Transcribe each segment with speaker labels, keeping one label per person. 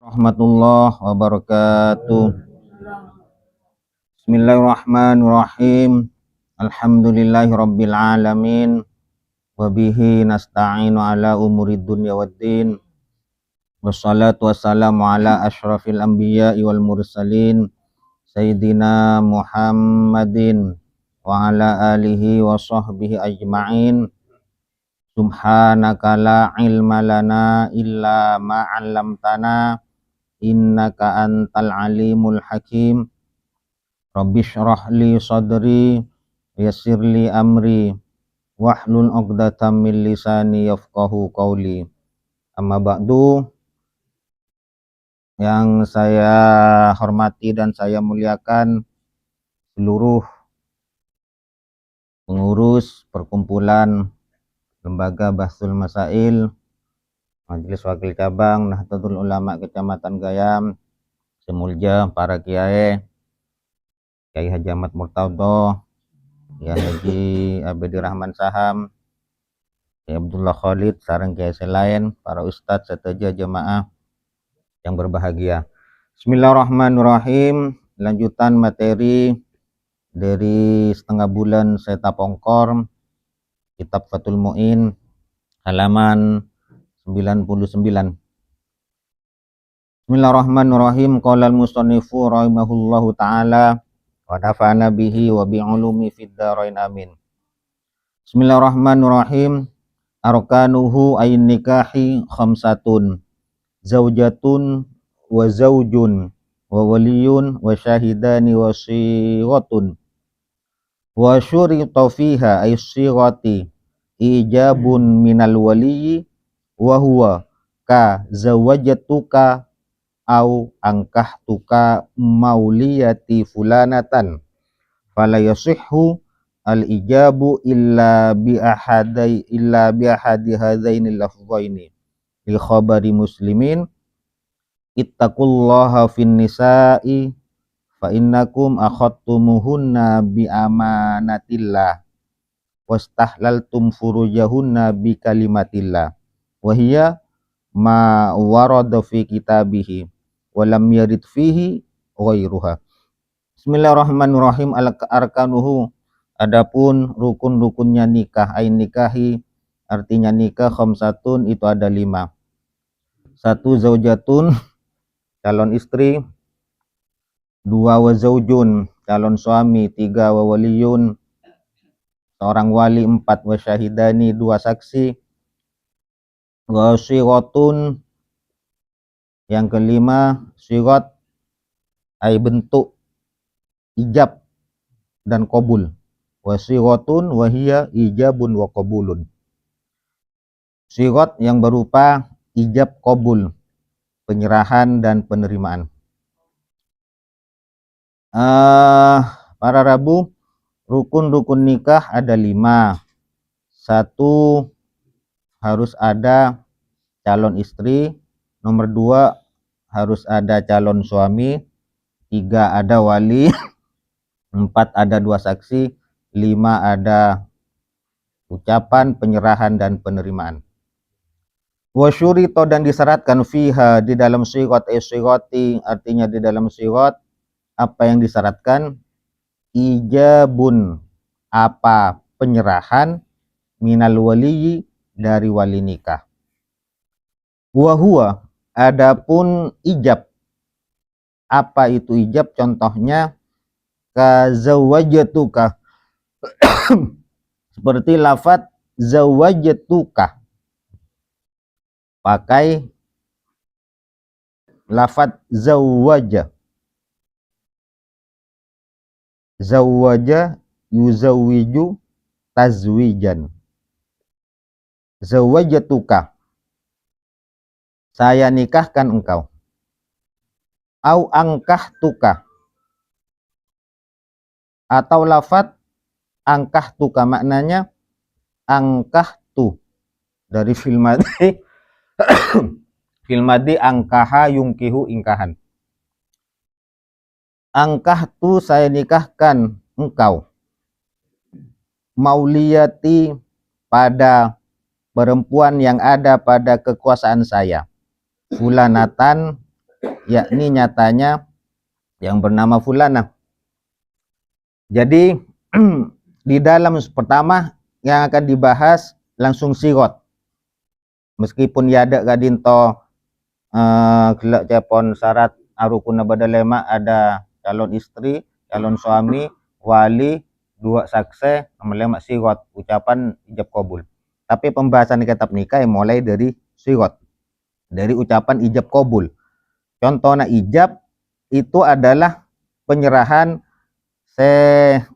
Speaker 1: Rahmatullah wabarakatuh. Bismillahirrahmanirrahim. Alhamdulillahi rabbil alamin. Wabihi nasta'inu ala umurid dunya waddin. Wassalatu wassalamu ala ashrafil anbiya'i wal mursalin Sayyidina Muhammadin wa ala alihi wa sahbihi ajma'in. Subhanaka la ilma lana illa ma 'allamtana innaka antal alimul hakim. Rabbi syrah li sadri yassir li amri wahlul 'uqdatam min lisani yafqahu qawli. Amma ba'du, yang saya hormati dan saya muliakan seluruh pengurus perkumpulan Lembaga Bahsul Masail Majelis Wakil Cabang Nahdlatul Ulama Kecamatan Gayam, semulja para kiai Haji Ahmad Murtado, Kiai Haji Abedi Rahman Saham, Kiai Abdullah Khalid, sareng kiai selain, para ustadz serta jemaah yang berbahagia. Bismillahirrahmanirrahim. Lanjutan materi dari setengah bulan saya tapongkor kitab Fathul Mu'in halaman 99. Bismillahirrahmanirrahim. Qala al-musannifu rahimahullahu ta'ala wa nafa'ana bihi wa bi'ulumi fid dharain amin. Bismillahirrahmanirrahim. Arkanuhu ayn nikahi khamsatun. Zaujatun wa zaujun wa waliyun wa syahidani wa sighatun. Wa syurita fiha ay sighati ijabun minal waliyyi wa huwa ka zawajatuka au angkahtuka mauliyati fulanatan fala yasihhu al ijabu illa bi ahadi hadaini lafzaini li khabari muslimin ittaqullaha fin nisa'i fa innakum akhadtumuhunna bi amanatillah wastahlaltum furujahunna bi kalimatillah wa hiya ma warada fi kitabihi wa lam yarid fihi ghairuha. Bismillahirrahmanirrahim. Arkanuhu, adapun rukun-rukunnya nikah, ain nikahi artinya nikah, khamsatun itu ada 5. 1 zaujatun, calon istri. 2 wa zaujun, calon suami. 3 wa waliyun, seorang wali. 4 wa syahidani, 2 saksi. Wa sighatun, yang kelima, sighat ay bentuk ijab dan qabul. Wa sighatun wa hiya ijabun wa qabulun. Sighat yang berupa ijab qabul, penyerahan dan penerimaan. Para Rabu, rukun-rukun nikah ada 5. 1, harus ada calon istri. Nomor 2, harus ada calon suami. 3, ada wali. 4, ada 2 saksi. 5, ada ucapan penyerahan dan penerimaan. Wa syurito, dan disyaratkan fiha, di dalam sighat syghati artinya di dalam sighat apa yang disyaratkan? Ijabun, apa penyerahan, minal waliyyi, dari wali nikah. Wa huwa, adapun ijab, apa itu ijab? Contohnya ka zawajatuka seperti lafaz zawajatuka, pakai lafaz zawaja. Zawaja yuzawwiju tazwijan. Zawajatuka, saya nikahkan engkau. Au angkahtuka, atau lafaz angkahtuka, maknanya angkahtu, dari filmadi filmadi angkaha yungkihu ingkahan. Angkahtu, saya nikahkan engkau. Mauliyati, pada perempuan yang ada pada kekuasaan saya. Fulanatan, yakni nyatanya yang bernama Fulana. Jadi di dalam pertama yang akan dibahas langsung sigot. Meskipun ya ada kadinto gelak cepon syarat arukuna badalema, ada calon istri, calon suami, wali, dua saksi, melema sigot, ucapan ijab kabul. Tapi pembahasan di kitab nikah mulai dari sigot, dari ucapan ijab kabul. Contohnya ijab itu adalah penyerahan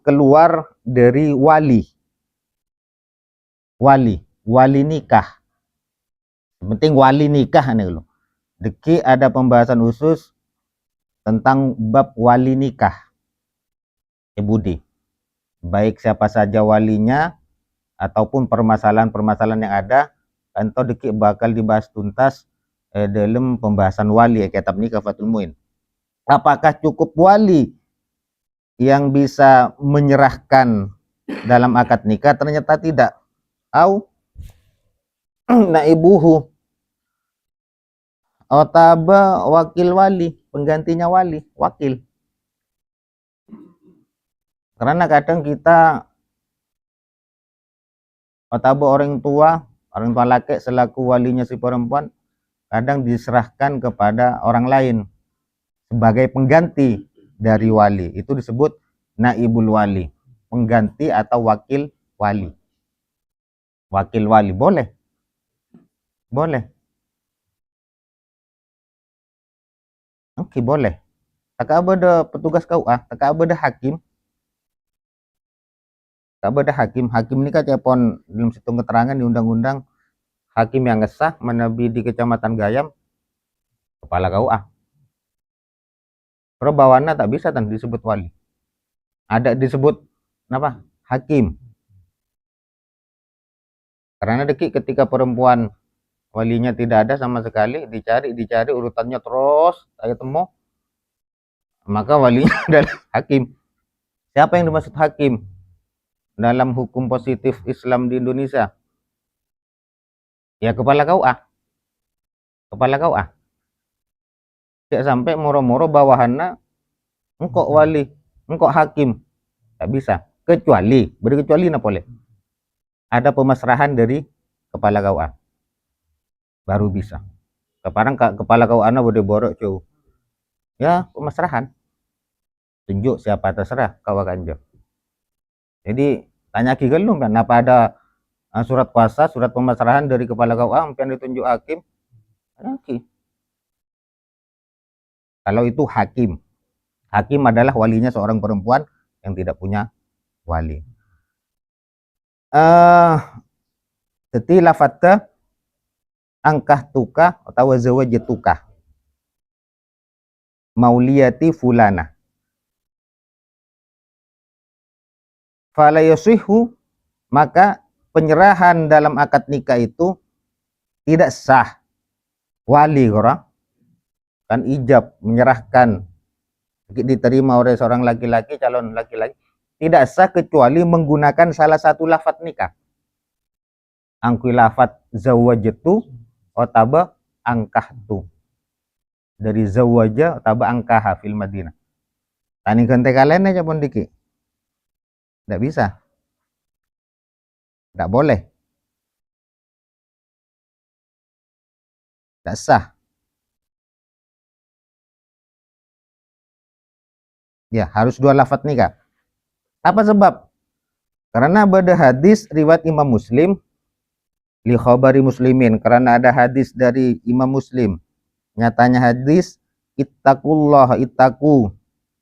Speaker 1: keluar dari wali nikah. Yang penting wali nikah nih lo. Deki ada pembahasan khusus tentang bab wali nikah. Budi, baik siapa saja walinya ataupun permasalahan-permasalahan yang ada, atau deki bakal dibahas tuntas dalam pembahasan wali kitab nikah Fathul Muin. Apakah cukup wali yang bisa menyerahkan dalam akad nikah? Ternyata tidak. Au naibuhu, otaba wakil wali, penggantinya wali, wakil. Karena kadang kita otaba orang tua laki selaku walinya si perempuan, kadang diserahkan kepada orang lain sebagai pengganti dari wali. Itu disebut naibul wali, pengganti atau wakil wali. Wakil wali boleh. Oke, boleh. Tak ada petugas KUA, tak ada hakim. Hakim ini kan cepon dalam situng keterangan di undang-undang, hakim yang ngesah menabi di Kecamatan Gayam kepala KUA. Kalau bawana tak bisa tan disebut wali. Ada disebut apa? Hakim. Karena deki ketika perempuan walinya tidak ada sama sekali, dicari urutannya terus saya temu, maka walinya adalah hakim. Siapa yang dimaksud hakim dalam hukum positif Islam di Indonesia? Ya kepala KUA. Tidak sampai moro-moro bawahannya engkau wali, engkau hakim, tak bisa. Berkecuali apa boleh? Ada pemasrahan dari kepala KUA, baru bisa. Sekarang kepala KUA boleh borok jauh. Ya pemasrahan, tunjuk siapa terserah kau akan. Jadi tanya Ki Gelung kan, apa ada surat kuasa, surat pemasrahan dari kepala KUA yang ditunjuk hakim? Hakim. Kalau itu hakim adalah walinya seorang perempuan yang tidak punya wali. Jadi lafadnya angkah tuka atau zawajatuka mauliyati fulana. Fala yasihu, maka penyerahan dalam akad nikah itu tidak sah. Wali orang kan ijab menyerahkan diterima oleh seorang laki-laki, calon laki-laki, tidak sah kecuali menggunakan salah satu lafaz nikah. Angkui lafaz zawajatu otaba angkahtu. Dari zawaja otaba angkaha fil Madinah. Tani gante kalian aja pun diki. Tidak bisa. Tidak boleh. Tidak sah. Ya, harus dua lafaz nikah. Apa sebab? Karena ada hadis riwayat Imam Muslim li khabari muslimin, karena ada hadis dari Imam Muslim. Nyatanya hadis, ittaqullah,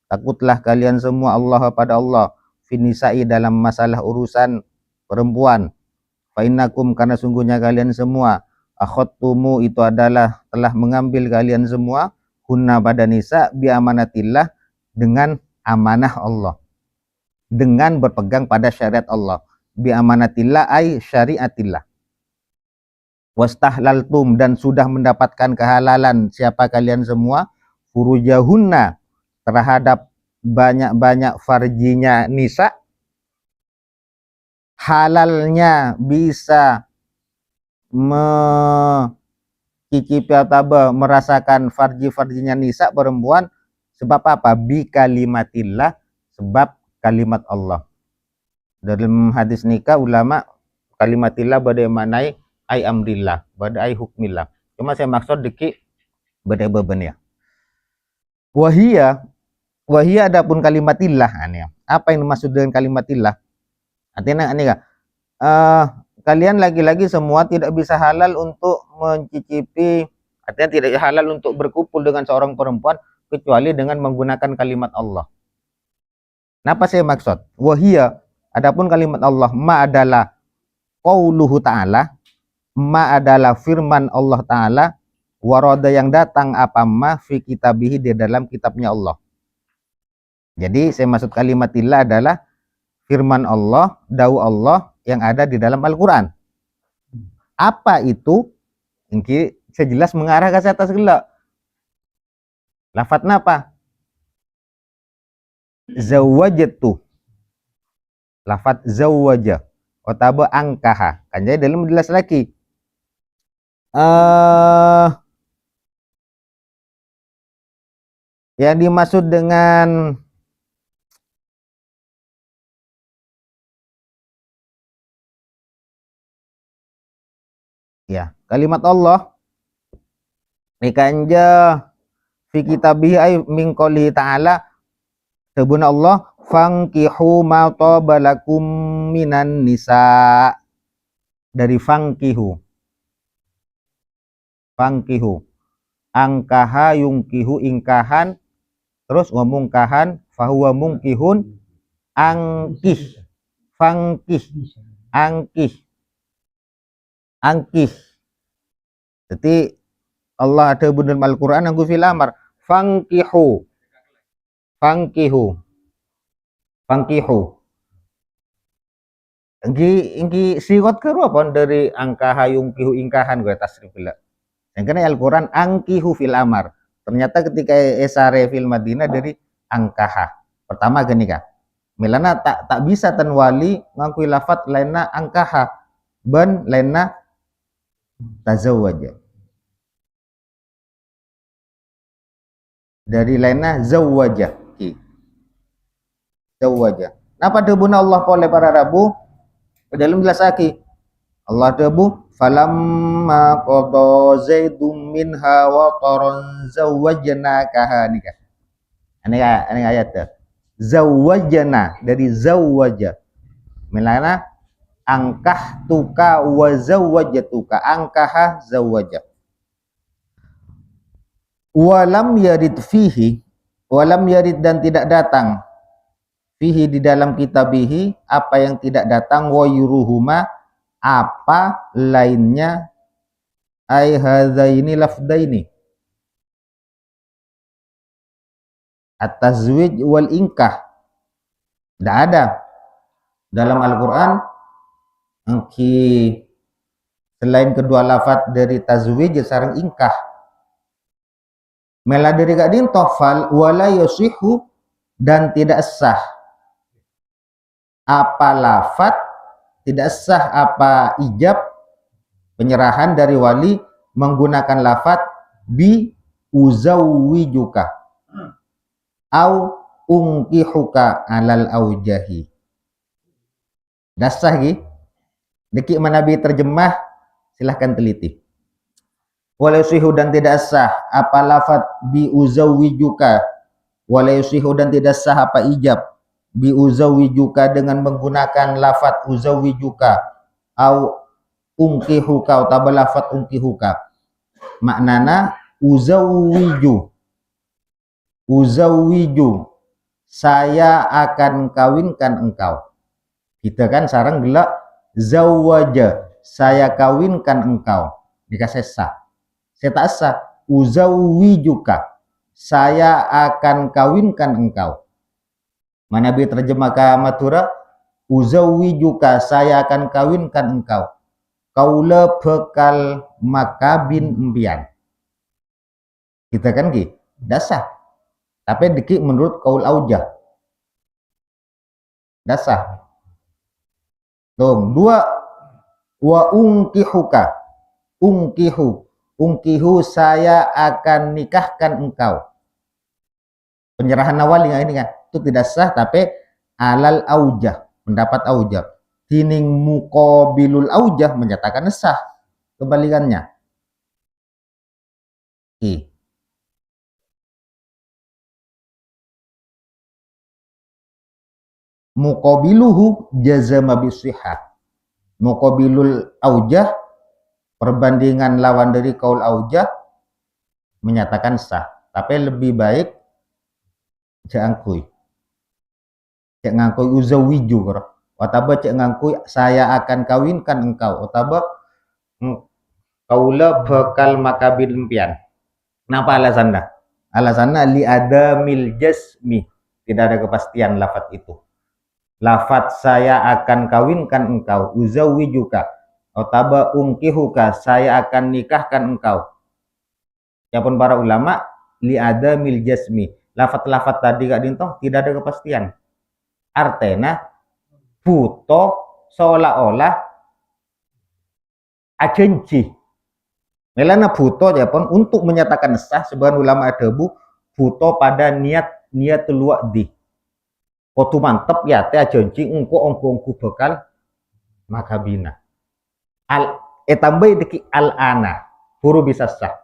Speaker 1: takutlah kalian semua Allah pada Allah, finisai dalam masalah urusan perempuan. Fa innakum, karena sungguhnya kalian semua, akhadtumu, itu adalah telah mengambil kalian semua, hunna pada nisa bi amanatillah, dengan amanah Allah, dengan berpegang pada syariat Allah. Bi amanatillah ay syariatillah. Wastahlaltum, dan sudah mendapatkan kehalalan siapa kalian semua, furujahunna, terhadap banyak-banyak farjinya nisa. Halalnya bisa mencicipi atau merasakan farjinya nisa perempuan sebab apa? Bi kalimatillah, sebab kalimat Allah. Dalam hadis nikah ulama kalimatillah badai manai ai amrillah, badai hukmillah. Cuma saya maksud deki badai beban ya. Wahia adapun kalimatillah ane. Apa yang dimaksud dengan kalimatillah? Artinya ini kan kalian lagi-lagi semua tidak bisa halal untuk mencicipi, artinya tidak halal untuk berkumpul dengan seorang perempuan kecuali dengan menggunakan kalimat Allah. Kenapa saya maksud? Wahia adapun kalimat Allah, ma adalah qauluhu ta'ala, ma adalah firman Allah Ta'ala, waroda yang datang apa ma fi kitabihi di dalam kitabnya Allah. Jadi saya maksud kalimatillah adalah firman Allah, dawuh Allah yang ada di dalam Al-Quran. Apa itu? Ini sejelas mengarah ke atas gelak. Lafadznya apa? Zawajatu. Lafadz zawaja. Otaba angkaha. Kan jadi dalam jelas lagi. Yang dimaksud dengan ya kalimat Allah ikanja fi kitabihi ay min qouli ta'ala, sebun Allah fankihu ma tabalakum minan nisa, dari fankihu angkaha yungkihu ingkahan, terus ngomong kahan fahuwa mungkihun angkih fangkih angkih. Jadi Allah ada benar Al-Quran yang fil amar fankihu Ingki sigot ke apa dari angka hayung kihu ingkahan gue tasrif pula. Yang kena Al-Quran angkihu fil amar. Ternyata ketika esare fil Madinah dari angkaha. Pertama gini kah? Milana tak bisa tanwali ngakui lafat lainna angkaha ban lainna tazawwaja. Dari lainna zawwaja. Zawwaja. Nah pada buna Allah oleh para rabu dalam jelas lagi Allah debu falamma qada zaidum minha wa taran zawwajnakaha nikah. Ini ayat tuh. Zawwajna dari zawwaja. Milana angkah tuka wa zawwajatuka, angkaha zawwaja. Walam yarid fihi, walam yarid dan tidak datang fihi di dalam kitabihi apa yang tidak datang, wa yuruhuma apa lainnya, ai hadzaini lafdaini at-tazwij wal inkah. Tidak ada dalam Al-Quran selain kedua lafaz dari tazwij sareng ingkah. Mela dari kadin tofal wala yasihu dan tidak sah apa lafaz, tidak sah apa ijab penyerahan dari wali menggunakan lafaz bi uzawwijuka au ungkihuka alal aujahi. Dasah gi deki manabi terjemah silahkan teliti. Walayusihu dan tidak sah apa lafaz bi uzawwijuka, walayusihu dan tidak sah apa ijab bi uzawwijuka dengan menggunakan lafaz uzawwijuka au ungkihuka atau lafaz ungkihuka. Maknana uzawwiju saya akan kawinkan engkau. Kita kan sarang gelak zawaja saya kawinkan engkau, dikasih sah. Saya tak sah uzawwijuka saya akan kawinkan engkau. Mana bi terjemah ke matura uzawwijuka saya akan kawinkan engkau. Kaula bekal makabin empian. Kita kan ki dasar. Tapi diki menurut kaul aujah. Dasar. Dong, dua wa ungkihuka. Ungkihu. ungkihu saya akan nikahkan engkau. Penyerahan awal ini kan itu tidak sah, tapi alal aujah, pendapat aujah. Tining muqabilul aujah menyatakan sah, kebalikannya. Muqabiluhu jazama bisihah. Muqabilul aujah, perbandingan lawan dari kaul aujah, menyatakan sah, tapi lebih baik cek ngangkui uzawiju otaba cek ngangkui saya akan kawinkan engkau, otaba kaula bakal makabin impian. Kenapa alasannya? Alasannya li ada mil jasmi, tidak ada kepastian lafaz itu. Lafaz saya akan kawinkan engkau, uzawijuka, otaba ungkihuka, saya akan nikahkan engkau. Siapun para ulama li ada mil jasmi, lafaz-lafaz tadi Kak Dinto tidak ada kepastian. Artena buto seolah-olah agensi. Melana buto ya pun untuk menyatakan sah, sebagian ulama adabu buto pada niat luak di. Kotu mantep ya teh agensi ongko bekal makabina. Tambah deki al-ana huru bisa sah.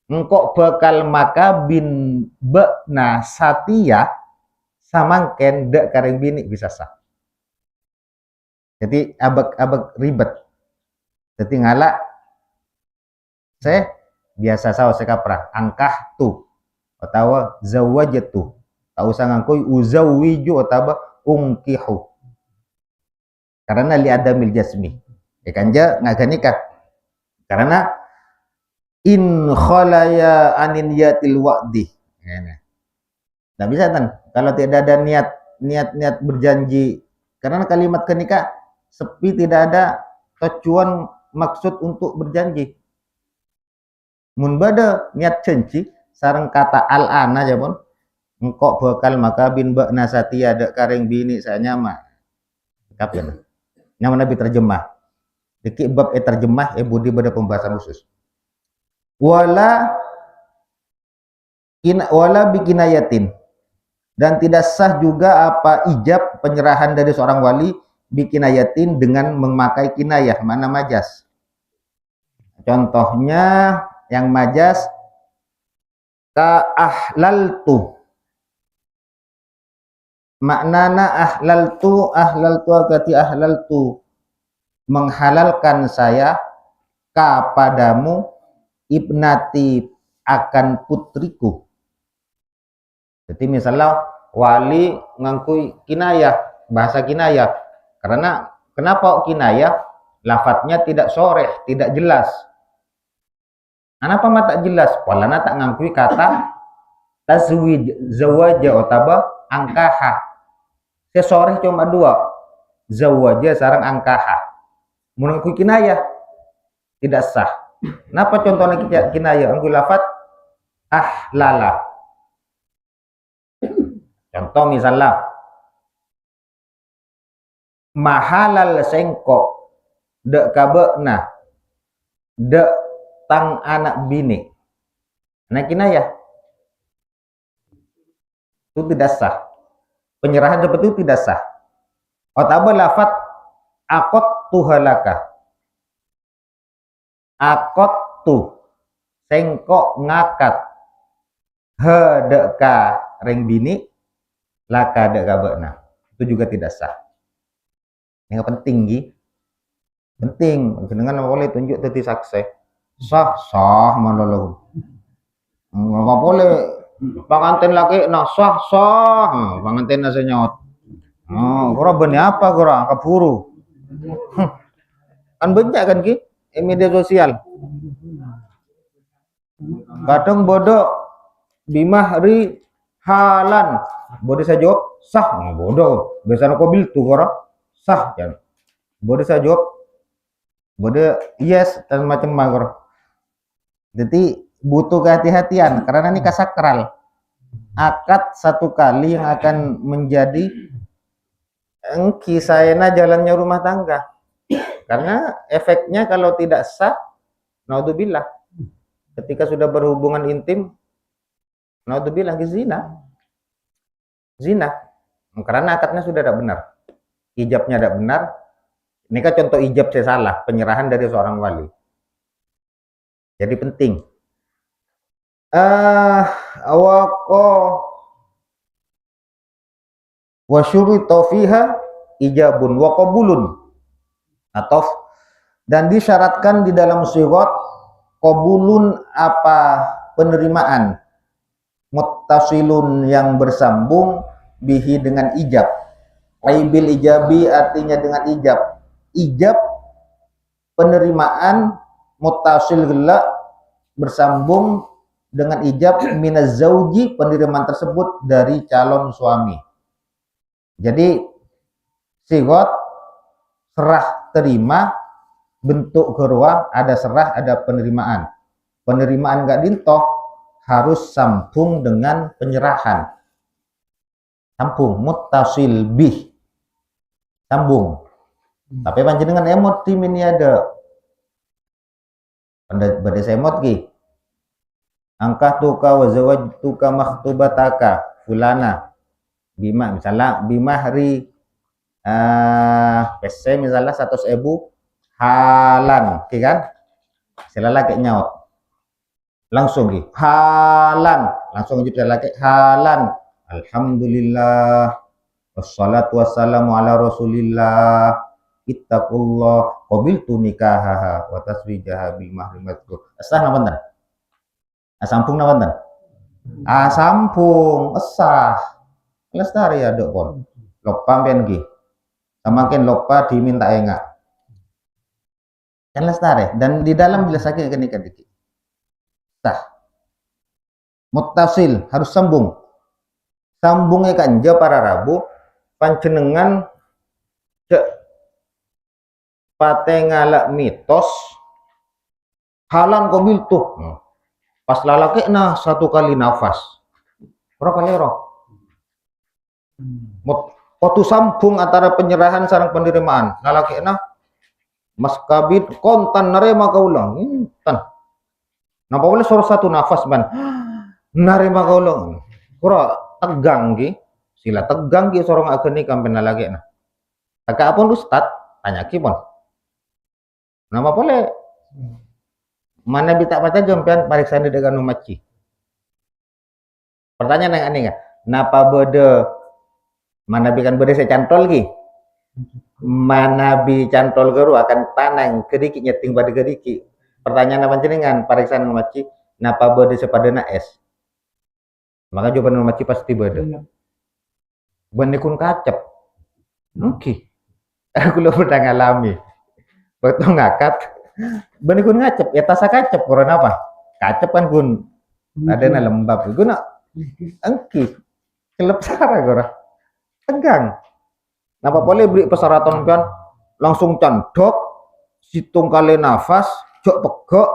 Speaker 1: Engkau bakal makabin bekna satia samangken dek kareng bini bisa sah. Jadi abek ribet. Jadi ngalak saya biasa sawa sekaprah angkah tu atau zawajatu. Tak usah ngangkui uzawiju atau ungkihu. Karena li adamil jasmi. Ya kanja ngaga nikah. Karena in khalaya anin yatil wa'di. Nah bisa kan kalau tidak ada niat berjanji, karena kalimat kenikah sepi, tidak ada tujuan maksud untuk berjanji. Mun bada niat janji sareng kata al-ana aja pun engkau bakal makabin bakna satia dek kareng bini saya nyama. Kapan? Nyama nabi terjemah. Deki bab terjemah budi bada pembahasan khusus. Wala bikinayatin, dan tidak sah juga apa ijab penyerahan dari seorang wali bikinayatin dengan memakai kinayah, mana majas. Contohnya yang majas ka ahlaltu. Maknana ahlaltu agati ahlaltu, menghalalkan saya kepadamu ibnati akan putriku. Jadi misalnya wali ngangkui kinayah, bahasa kinayah. Karena kenapa kinayah? Lafadznya tidak soreh, tidak jelas. Kenapa mata jelas? Walana tak ngangkui kata tazwij, zawaja otaba angkaha. Sesoreh cuma dua, zawaja sarang angkaha. Mengangkui kinayah tidak sah. Kenapa contohnya kinayah? Angkui lafadz ahlala. Contoh misalnya mahalal sengkok dek kabekna dek tang anak bini. Nah kinayah itu tidak sah. Penyerahan seperti itu tidak sah. Otaba lafadz akot tuhalaka. Akot tu sengkok ngakat hedeka reng bini laka dek kabekna, itu juga tidak sah. Yang penting penting dengan boleh tunjuk tadi saksi sah manolong nggak boleh panganten laki nah sah panganten nasi nyaut kurang benih apa kurang keburu kan banyak kan ki media sosial kadang bodoh bimahri halan bodoh saya jawab sah bodoh biasanya kobil tuh orang sah kan bodoh saya jawab bodoh yes dan macam-macam. Jadi butuh kehati-hatian karena ini sakral, akad satu kali yang akan menjadi kisahnya jalannya rumah tangga, karena efeknya kalau tidak sah naudzubillah ketika sudah berhubungan intim, naudzubillah zina. Zina. Karena akadnya sudah tidak benar. Ijabnya tidak benar. Ini kan contoh ijab saya salah, penyerahan dari seorang wali. Jadi penting. Awako wa syurita fiha ijabun wa qabulun. Atau dan disyaratkan di dalam sigot qabulun apa penerimaan, muttasilun yang bersambung, bihi dengan ijab, aibil ijabi artinya dengan ijab, ijab penerimaan, muttasil gelak bersambung dengan ijab, minaz zauji penerimaan tersebut dari calon suami. Jadi sigot serah terima, bentuk gerwa, ada serah ada penerimaan. Penerimaan enggak dintoh harus sambung dengan penyerahan. Sambung, muttasil bih, sambung. Tapi panjenengan emot tim ini ada pada semot ki angkah tuka wa zawajtuka makhtubataka fulana bima, misalnya bima hari PC misalnya 100.000 halan ki kan silala kayak nyaut langsung ki halan langsung jadi laki halan alhamdulillah wassalatu wassalamu ala rasulillah ittaqullah qabiltu nikahaha wa taswijaha bil mahri madkur. Sah napa nten? Sampung napa nten? Sampung sah. Lestari ada pon. Lopa pian ki. Samakin lopa diminta enggak. Kan lestari dan di dalam dijelasake kenika dikit. Sah. Muttasil harus sambung. Sambungnya kanja para rabu panjenengan patengala mitos halan kobil tuh pas lalaki nah satu kali nafas orang kali orang waktu sambung antara penyerahan sarang penerimaan lalaki nah mas kabit kontan nerima kaulang tan napa boleh suruh satu nafas ban nerima kaulang kura tegang ki sila tegang ki sorong ageni kampen lalaki nah agak apun ustad tanya ki pon nama boleh mana bisa baca jompian pariksa dengan umatci pertanyaan yang aneh nggak napa bode mana bikan bode saya cantol ki mana bi cantol geru akan tanang kediki nyeting pada kediki pertanyaan apa jenengan pariksa umatci napa bode sepadana es maka jawaban umatci pasti bode benikun kacep oke aku lo pernah ngalami waktu ngakat benikun ngacep ya tasa kacep kurang apa kacep kan kun ada na lembab guna engki kelep sara gora tegang napa boleh beri persyaratan kan langsung candok situng kali nafas jok pegok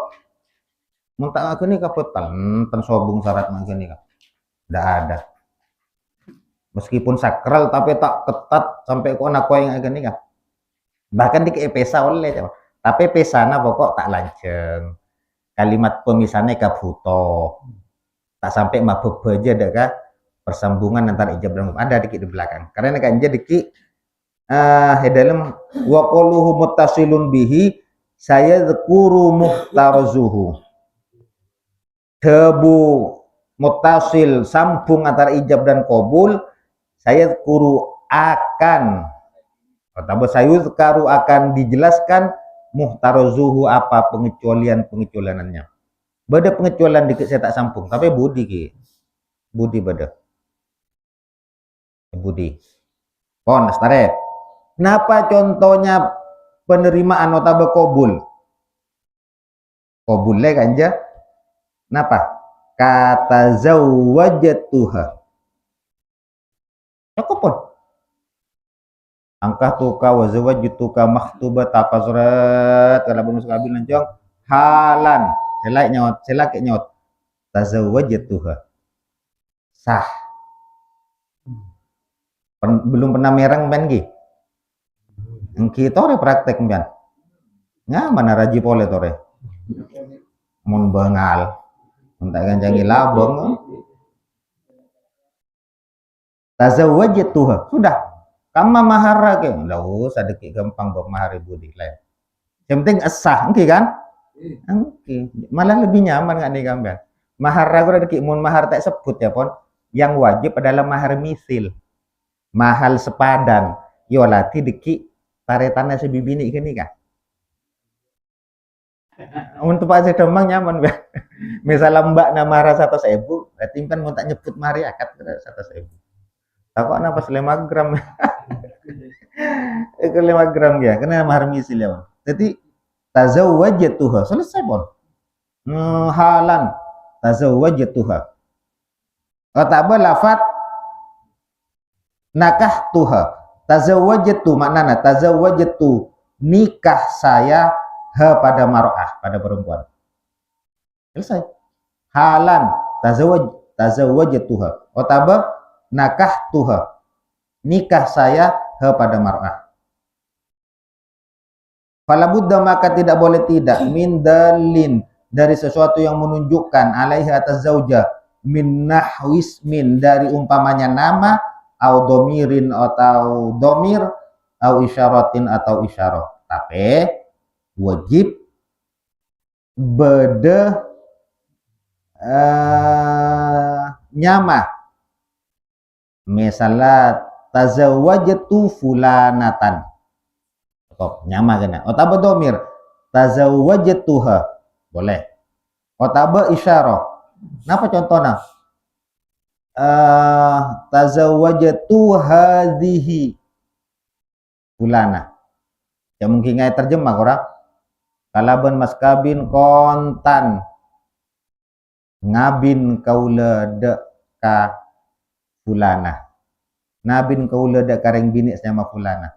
Speaker 1: muntah aku nih kapetal ten sobung syarat mangke nih kan ndak ada meskipun sakral tapi tak ketat sampai kok nak yang agak nih kan bahkan di pesa oleh tapi pesana pokok tak lanceng kalimat pemisahnya kabuto tak sampai mabuk baja ada persambungan antara ijab dan ada dikit di belakang karena kan jadi dikit dalam wa quluhu muttasilun bihi saya dzkuru muhtarazuhu tebu muttasil sambung antara ijab dan qabul saya dzkuru akan atau sayuzkaru akan dijelaskan muhtarazuhu apa pengecualiannya. Beda pengecualian dikit saya tak sambung, tapi budi ki. Budi beda. Budi. Pon stare. Kenapa contohnya penerimaan nota qabul? Qabul le kanja. Kenapa? Kata zawwajatuha. Cukup pun. Angkah tuka wa zawajtuka makhtubataka surat kalau bonus kabil lancong halan selak nyot tazawwajtuha sah belum pernah merang ben ki engki tore praktek ben nya mana raji pole tore mun bengal tak ganjangi labong tazawwajtuha sudah kama mahara ke enggak usah deki gampang buat mahar ibu di lain yang penting sah oke kan oke malah lebih nyaman nggak nih gambar mahar aku udah deki mun mahar tak sebut ya pon yang wajib adalah mahar misil mahal sepadan yolati deki taretannya sebibini ini kah untuk Pak Sedemang nyaman misalnya mbak nama rasa 100.000 berarti kan mau tak nyebut mari akad 100.000 tak kok apa 5 gram ke 5 gram ya kena mahar misil ya jadi tazawwajtuha selesai pon halan tazawwajtuha kata lafat nakah tuha tazawwajtu maknanya tazawwajtu nikah saya pada mar'ah pada perempuan selesai halan tazawwajtuha otaba nakah tuha nikah saya pada mar'ah falabudda maka tidak boleh tidak min dalin dari sesuatu yang menunjukkan alaihi atas zauja min nahwismin dari umpamanya nama au domirin atau domir au isyaratin atau isyarah tapi wajib bede nyama misalnya tazawwajtu fulanatan kok nyama kena otaba domir tazawwajtuha boleh otaba isyarah napa contohnya tazawwajtu hadhihi fulana ya mungkin ngai terjemah orang kalaban mas kabin kontan ngabin kaula de ka fulana nabin kaula de kareng bini sama fulana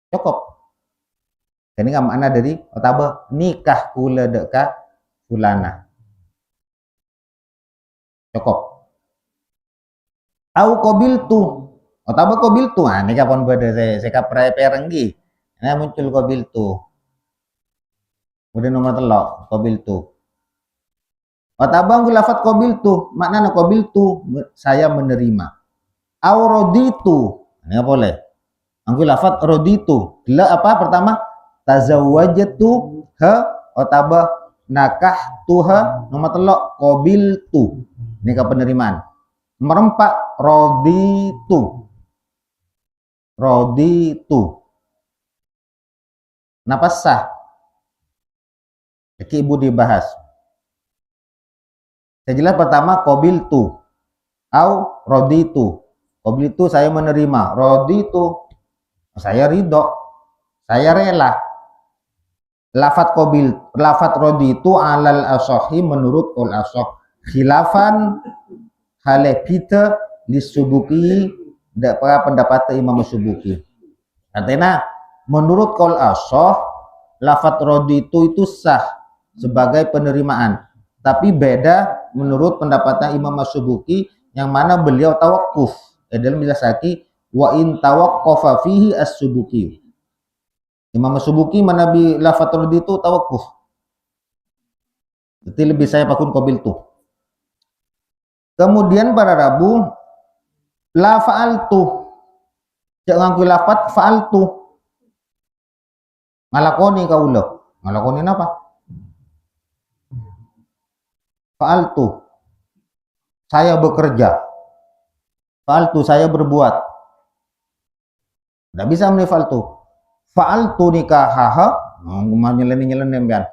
Speaker 1: cukup ini nggak makna dari otaba nikah kula de ka fulana cukup au qabiltu otaba qabiltu ini kapan beda saya kaprai perenggi nah muncul qabiltu udah nomor telok qabiltu otaba nggu lafat qabiltu maknanya qabiltu saya menerima au raditu ini boleh nggu lafat raditu gila apa pertama tazawwajtu ha otaba nakah tuha nomor telok qabiltu ini ke penerimaan nomor 4 raditu napa sah Iki ibu dibahas saya jelas pertama qabiltu au raditu qabiltu saya menerima raditu saya ridho saya rela lafat qabil lafat raditu alal asahi menurut ul asah khilafan halebita lisubuki para pendapat Imam Subuki artinya menurut qaul asah lafat raditu itu sah sebagai penerimaan tapi beda menurut pendapatnya Imam Subuki yang mana beliau tawakuf dalam menjelaskan wa in tawaqqafa fihi as-Subuki Imam Subuki manabi lafat raditu tawakuf jadi lebih saya pakun qabiltu kemudian para Rabu la fa'altu jangan nganggo lafat fa'altu ngalakoni kaula ngalakoni apa fa'altu saya bekerja fa'altu saya berbuat tidak bisa menilai fa'altu nikahaha nyeleni kan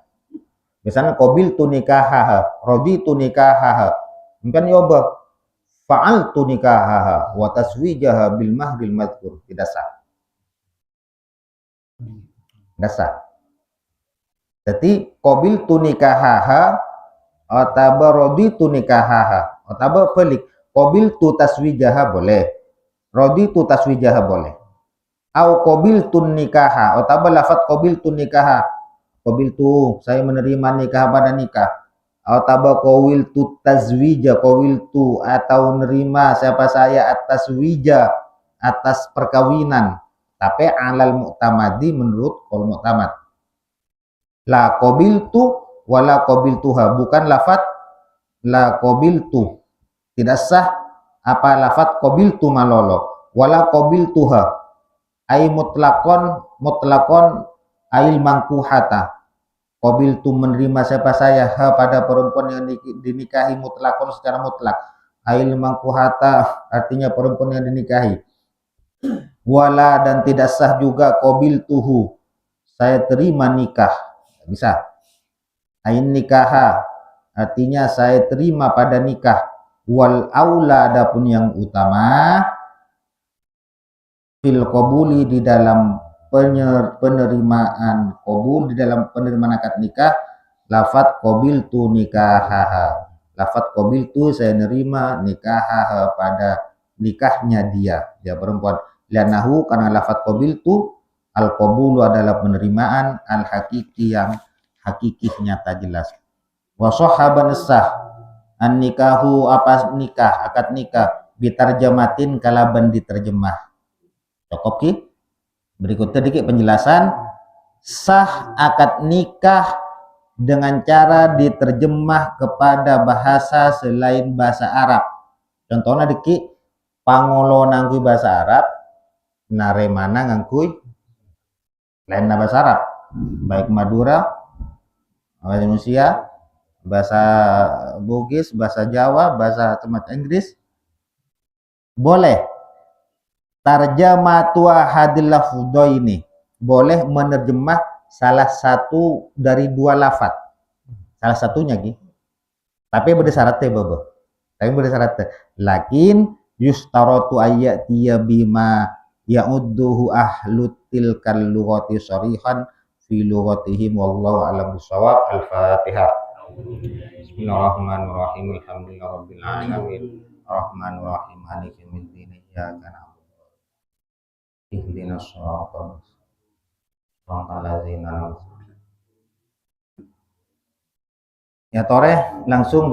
Speaker 1: misalnya qabiltu nikahaha raditu nikahaha mungkin yoba fa'altu nikahaha wa taswijaha bil mahril madhkur tidak sah jadi qabiltu nikahaha ataba raditu nikahaha ataba balik qabiltu taswijaha boleh raditu taswijaha boleh au qabiltu nikaha ataba lafat qabiltu nikaha qabiltu saya menerima nikah pada nikah ataba qawiltu tazwija qawiltu atau nerima siapa saya atas wija atas perkawinan tapi alal mu'tamadi menurut qaul mu'tamad La qabiltu wala qabiltuha, bukan lafat la qabiltu. Tidak sah apa lafat qabiltu malolo, wala qabiltuha ai mutlakon ail mangkuhata. Qabiltu menerima siapa saya ha pada perempuan yang dinikahi mutlakon secara mutlak. Ail mangkuhata artinya perempuan yang dinikahi. Wala dan tidak sah juga qabiltuhu, saya terima nikah. Bisa. Ain nikaha artinya saya terima pada nikah. Wal aula adapun yang utama fil qabuli di dalam penerimaan qabul, di dalam penerimaan akad nikah, lafat qabiltu nikahaha. Lafat qabiltu saya nerima nikahaha pada nikahnya dia perempuan. Lianahu karena lafat qabiltu al qabulu adalah penerimaan al hakiki yang hakiki nyata jelas. Wa sahaban sah an nikahu apa nikah akad nikah bitarjamatin kalaban diterjemah. Cukup ki? Berikutnya dikit penjelasan sah akad nikah dengan cara diterjemah kepada bahasa selain bahasa Arab. Contohnya dikit pangolo nangkui bahasa Arab, naremana ngangkui lain bahasa Arab, baik Madura, bahasa Indonesia, bahasa Bugis, bahasa Jawa, bahasa tempat Inggris, boleh. Tarjamatu ahadil lafdhaini, boleh menerjemah salah satu dari dua lafaz. Salah satunya gitu. Tapi berdasarkan Bobo. Tapi berdasarkan lakin yustaratu ayatiya bima ya'udduhu ahlut tilkal lughati sharihan fi lughatihim wallahu a'lam bissawab. Al-Fatihah. Bismillahirrahmanirrahim. Alhamdulillahirabbil alamin. Arrahmanir rahim. Maliki yaumiddin. Iyyaka na'budu ihdinas shiratal mustaqim. Ya Toreh langsung di